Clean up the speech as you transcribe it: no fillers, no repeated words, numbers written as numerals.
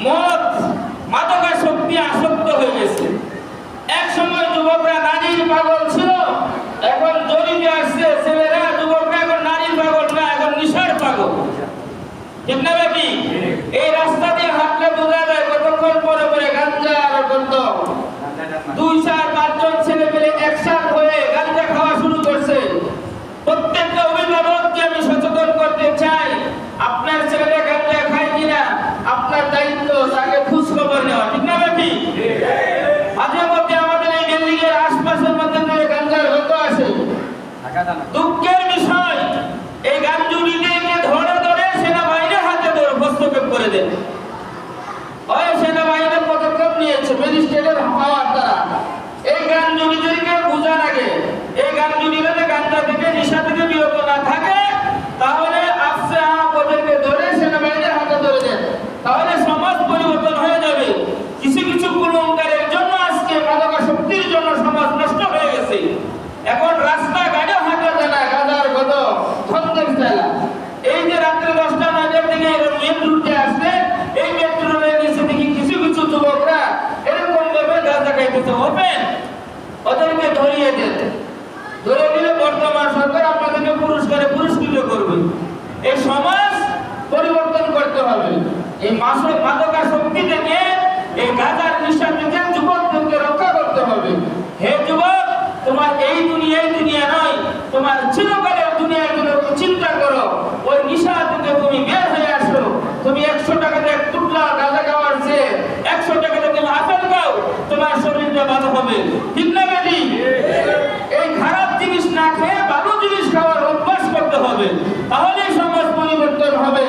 মদ মাদকাসক্তি আসক্ত হয়ে গেছে। এক সময় যুবকরা নারীর পাগল ছিল, এখন জরিপে আসছে ছেলেরা যুবকরা এখন নারীর পাগল না, এখন নেশার পাগল। ঠিক না বেটি? এই রাস্তা দিয়ে হাঁটলে বোঝা যায় কতক্ষণ পরে পরে গাঞ্জা আর বন্ধ। 2-4-5 জন ছেলে পেলে একসাথে হয়ে গাঞ্জা খাওয়া শুরু করছে। প্রত্যেকটা অভিভাবককে আমি সচেতন করতে চাই, আপনার ছেলেটা গাঞ্জা খায় কিনা আপনার দায়িত্ব তাকে খোঁজ খবর নেওয়া। ঠিক না বেটি? মাঝে মধ্যে আমাদের এই বিল্ডিং এর আশপাশের মধ্যে দিয়ে গাঞ্জার গন্ধ আসে। দুঃখের বিষয়, এই গাঞ্জুরিদেরকে ধরে ধরে সেনাবাহিনীর হাতে ধরে হস্তক্ষেপ করে দেন। ওই সেনাবাহিনীর পদক্ষেপ নিয়েছে ম্যাজিস্ট্রেটের পাওয়ার দ্বারা। এই গাঞ্জুরিদেরকে বোঝার আগে, এই গাঞ্জুরিরা গাঞ্জা থেকে নেশা থেকে বিরত না থাকে, তাহলে আফসে ওদেরকে ধরে সেনাবাহিনীর হাতে ধরে দেন, তাহলে সমাজ পরিবর্তন হয়ে যাবে। কিছু কিছু কুলঙ্কারের জন্য আজকে মাদকাসক্তির জন্য সমাজ নষ্ট হয়ে গেছে। এখন রাস্তা গাড়ি হাঁটা যায় না, গাজার গদ ধন্দের চালা। এই যে রাত্রে 10টা-9টার দিকে মেন রুটে আসছে, এই মেট্রো রেলের নিচে দেখি কিছু কিছু যুবকরা এরকম ভাবে গাঁজা খাইতেছে। ওপেন ওদেরকে ধরিয়ে দেন, ধরে দিলে বর্তমান সরকার আপনাদেরকে পুরস্কারে পুরস্কৃত করবে। এই সমাজ পরিবর্তন করতে হবে। এই মাদকাসক্তি থেকে, এই গাঁজার নেশা থেকে যুবকদেরকে রক্ষা করতে হবে। হে যুবক, তোমার এই দুনিয়া নয়, তোমার চিরকালের দুনিয়ার জন্য চিন্তা করো। ওই নেশা থেকে তুমি বের হয়ে আসো। তুমি 100 টাকাতে এক টুকরা গাঁজা খাওয়ার চেয়ে 100 টাকাতে তুমি আপেল খাও, তোমার শরীরটা ভালো হবে। ঠিক না বেটি? এই খারাপ জিনিস না খেয়ে ভালো জিনিস খাওয়ার অভ্যাস করতে হবে, তাহলেই সমাজ পরিবর্তন হবে।